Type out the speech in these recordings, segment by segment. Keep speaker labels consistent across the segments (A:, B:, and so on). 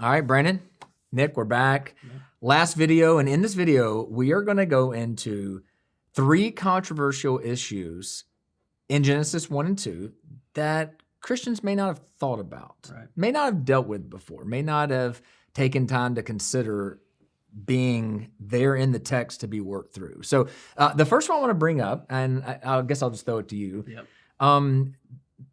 A: All right, Brandon, Nick, we're back. Yeah. Last video, and in this video, we are going to go into 3 controversial issues in Genesis 1 and 2 that Christians may not have thought about, may not have dealt with before, may not have taken time to consider being there in the text to be worked through. So the first one I want to bring up, and I guess I'll just throw it to you. Yep.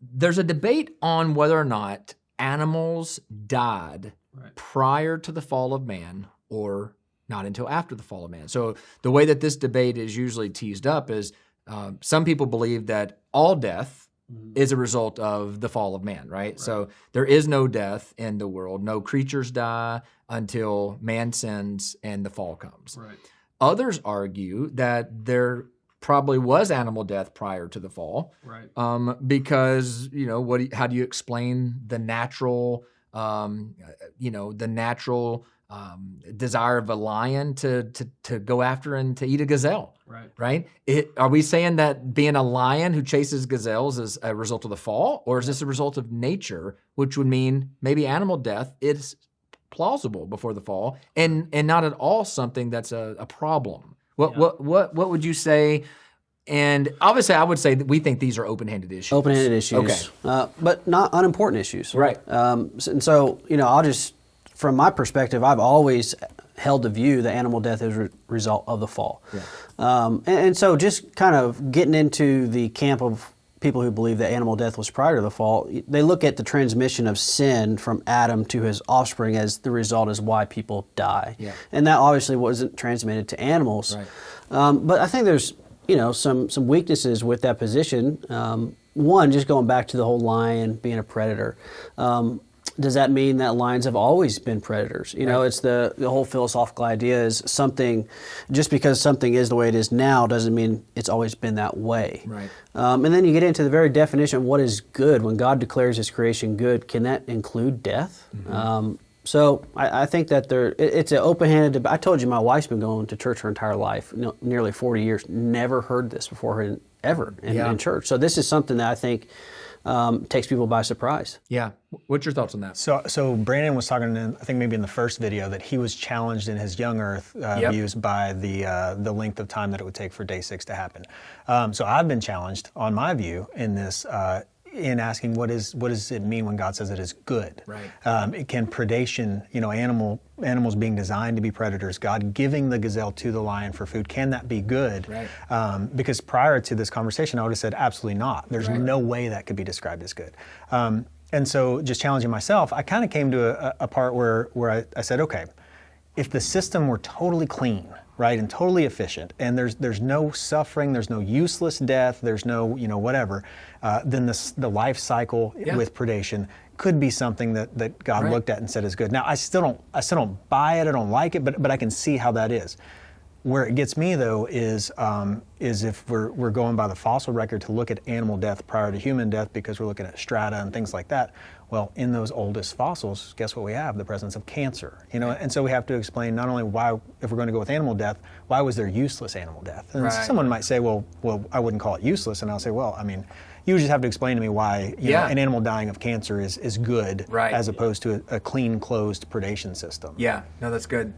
A: There's a debate on whether or not animals died prior to the fall of man or not until after the fall of man. So the way that this debate is usually teased up is some people believe that all death is a result of the fall of man, right? So there is no death in the world. No creatures die until man sins and the fall comes. Right. Others argue that there probably was animal death prior to the fall, because how do you explain the natural, desire of a lion to go after and to eat a gazelle, right? Are we saying that being a lion who chases gazelles is a result of the fall, or is this a result of nature, which would mean maybe animal death is plausible before the fall and not at all something that's a problem? What would you say? And obviously, I would say that we think these are open-handed issues.
B: Open-handed issues, but not unimportant issues.
A: Right.
B: And so, I'll just, from my perspective, I've always held the view that animal death is a result of the fall. Yeah. And so just kind of getting into the camp of people who believe that animal death was prior to the fall, they look at the transmission of sin from Adam to his offspring as the result is why people die. Yeah. And that obviously wasn't transmitted to animals. Right. But I think there's some weaknesses with that position. One, just going back to the whole lion being a predator. Does that mean that lions have always been predators? It's the whole philosophical idea is something, just because something is the way it is now doesn't mean it's always been that way. Right. And then you get into the very definition of what is good. When God declares his creation good, can that include death? Mm-hmm. So I think that it's an open-handed debate. I told you my wife's been going to church her entire life, nearly 40 years, never heard this before ever in church. So this is something that I think takes people by surprise.
A: Yeah. What's your thoughts on that?
C: So Brandon was talking, I think maybe in the first video, that he was challenged in his young earth views by the length of time that it would take for day 6 to happen. So I've been challenged on my view in this in asking what does it mean when God says it is good? Right. It can predation, animals being designed to be predators, God giving the gazelle to the lion for food, can that be good? Right. Because prior to this conversation, I would have said absolutely not. There's no way that could be described as good. And so just challenging myself, I kind of came to a part where I said, okay, if the system were totally clean, right, and totally efficient, and there's no suffering, there's no useless death, there's no whatever, then the life cycle with predation could be something that God looked at and said is good. Now I still don't buy it, I don't like it, but I can see how that is. Where it gets me though is if we're going by the fossil record to look at animal death prior to human death because we're looking at strata and things like that. Well, in those oldest fossils, guess what we have? The presence of cancer. And so we have to explain not only why, if we're going to go with animal death, why was there useless animal death? And someone might say, well, I wouldn't call it useless, and I'll say, well, I mean, you just have to explain to me why an animal dying of cancer is good as opposed to a clean, closed predation system.
A: Yeah, no, that's good.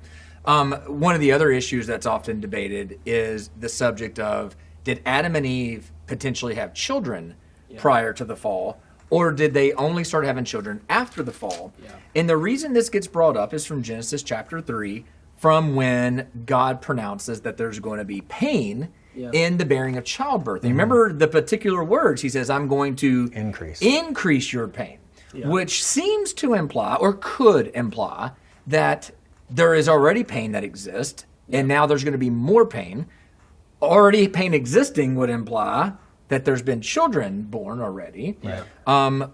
A: One of the other issues that's often debated is the subject of, did Adam and Eve potentially have children prior to the fall, or did they only start having children after the fall? Yeah. And the reason this gets brought up is from Genesis chapter 3, from when God pronounces that there's going to be pain in the bearing of childbirth. And remember the particular words. He says, I'm going to increase your pain, which seems to imply, or could imply, that there is already pain that exists, and now there's going to be more pain. Already pain existing would imply that there's been children born already. Right.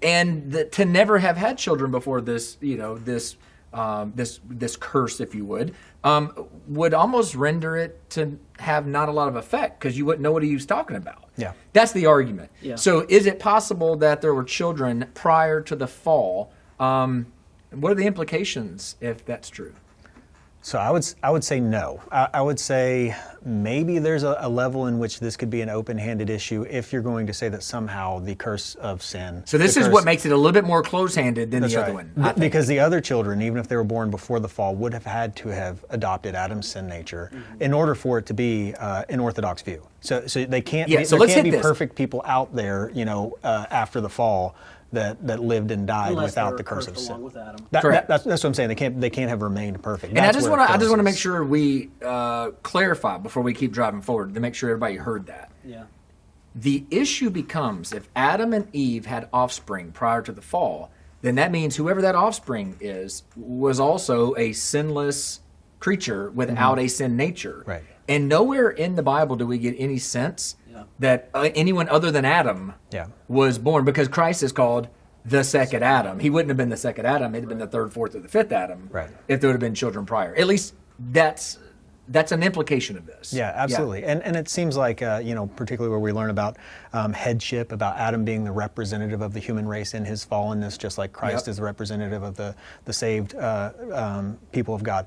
A: And to never have had children before this, this curse, if you would almost render it to have not a lot of effect because you wouldn't know what he was talking about. Yeah. That's the argument. Yeah. So is it possible that there were children prior to the fall? What are the implications if that's true?
C: So I would say no. I would say maybe there's a level in which this could be an open-handed issue if you're going to say that somehow the curse of sin.
A: So this is what makes it a little bit more close-handed than the other one.
C: Because the other children, even if they were born before the fall, would have had to have adopted Adam's sin nature in order for it to be an orthodox view. So they can't.
A: Yeah, so
C: there
A: let's
C: can't
A: hit
C: be
A: this.
C: perfect people out there, after the fall. That lived and died
B: Unless
C: without
B: they're
C: the curse
B: cursed
C: of sin.
B: along with Adam.
C: That's what I'm saying. They can't have remained perfect.
A: And I just want to make sure we clarify before we keep driving forward to make sure everybody heard that.
B: Yeah.
A: The issue becomes if Adam and Eve had offspring prior to the fall, then that means whoever that offspring is was also a sinless creature without a sin nature.
C: Right.
A: And nowhere in the Bible do we get any sense that anyone other than Adam was born, because Christ is called the second Adam. He wouldn't have been the second Adam. It'd have been the third, fourth, or the fifth Adam if there would have been children prior. At least that's an implication of this.
C: Yeah, absolutely. Yeah. And it seems like, particularly where we learn about headship, about Adam being the representative of the human race in his fallenness, just like Christ is the representative of the saved people of God.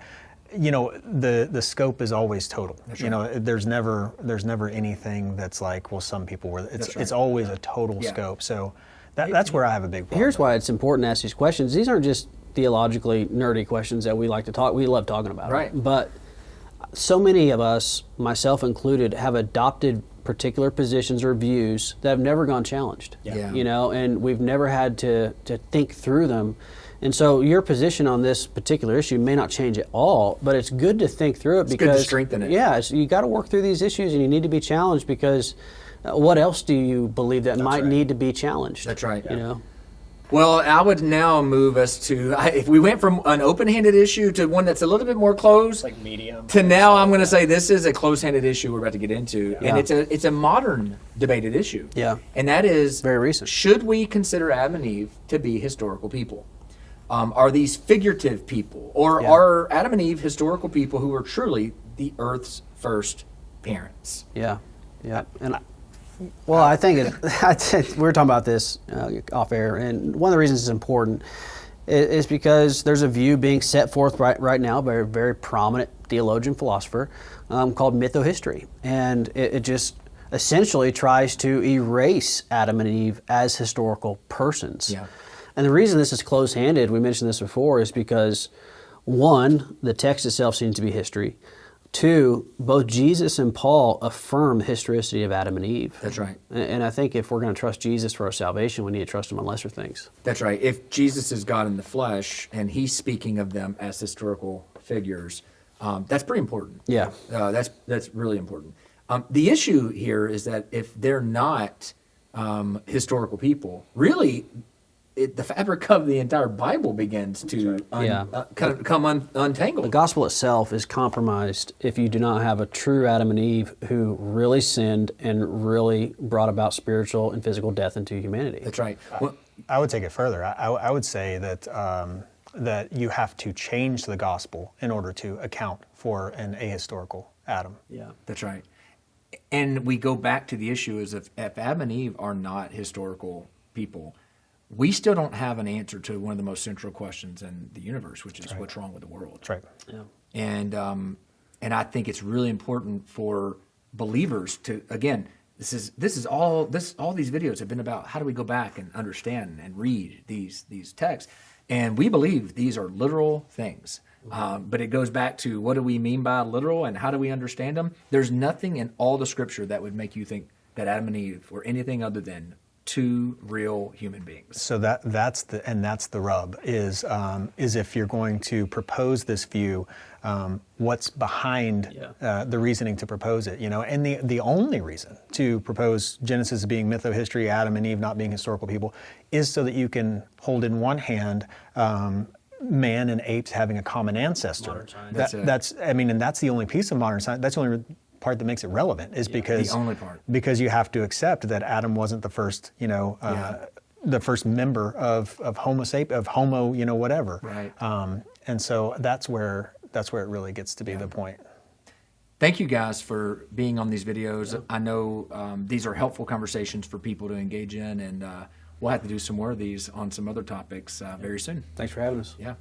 C: The scope is always total. There's never anything that's like, well, some people were. It's always a total scope. So that's where I have a big problem.
B: Here's why it's important to ask these questions. These aren't just theologically nerdy questions that we like to talk. We love talking about.
A: Right.
B: But so many of us, myself included, have adopted particular positions or views that have never gone challenged.
A: Yeah.
B: And we've never had to think through them. And so your position on this particular issue may not change at all, but it's good to think through it because
A: good to strengthen it.
B: Yeah, you got to work through these issues, and you need to be challenged because what else do you believe that might need to be challenged?
A: That's right.
D: Well, I would now move us to, if we went from an open-handed issue to one that's a little bit more closed,
E: like medium,
D: to now I'm going to say this is a close-handed issue we're about to get into,
B: Yeah.
D: and it's a modern debated issue.
B: Yeah.
D: And that is,
B: Very recent.
D: should we consider Adam and Eve to be historical people? Are these figurative people, or are Adam and Eve historical people who are truly the earth's first parents?
B: Yeah, yeah. And I think we were talking about this off air, and one of the reasons it's important is because there's a view being set forth right now by a very prominent theologian philosopher called mythohistory, and it just essentially tries to erase Adam and Eve as historical persons.
D: Yeah.
B: And the reason this is close-handed, we mentioned this before, is because, one, the text itself seems to be history. Two, both Jesus and Paul affirm the historicity of Adam and Eve.
D: That's right.
B: And I think if we're going to trust Jesus for our salvation, we need to trust Him on lesser things.
D: That's right. If Jesus is God in the flesh, and he's speaking of them as historical figures, that's pretty important.
B: Yeah.
D: That's really important. The issue here is that if they're not historical people, really, the fabric of the entire Bible begins to come untangled.
B: The gospel itself is compromised if you do not have a true Adam and Eve who really sinned and really brought about spiritual and physical death into humanity.
D: That's right. Well,
C: I would take it further. I would say that that you have to change the gospel in order to account for an ahistorical Adam.
B: Yeah.
D: that's right. And we go back to the issue is if Adam and Eve are not historical people, we still don't have an answer to one of the most central questions in the universe, which is what's wrong with the world.
C: That's right.
B: Yeah.
D: And I think it's really important for believers to, again, all these videos have been about how do we go back and understand and read these texts, and we believe these are literal things. But it goes back to what do we mean by literal and how do we understand them? There's nothing in all the Scripture that would make you think that Adam and Eve were anything other than two real human beings.
C: So that's the rub is if you're going to propose this view, what's behind the reasoning to propose it, and the only reason to propose Genesis being mythohistory, Adam and Eve not being historical people, is so that you can hold in one hand man and apes having a common ancestor. That's the only piece of modern science. That's the only part that makes it relevant is because
D: the only part.
C: Because you have to accept that Adam wasn't the first, the first member of Homo, whatever.
D: Right.
C: And so that's where it really gets to be the point.
D: Thank you guys for being on these videos. Yeah. I know these are helpful conversations for people to engage in, and we'll have to do some more of these on some other topics very soon.
B: Thanks for having us.
D: Yeah.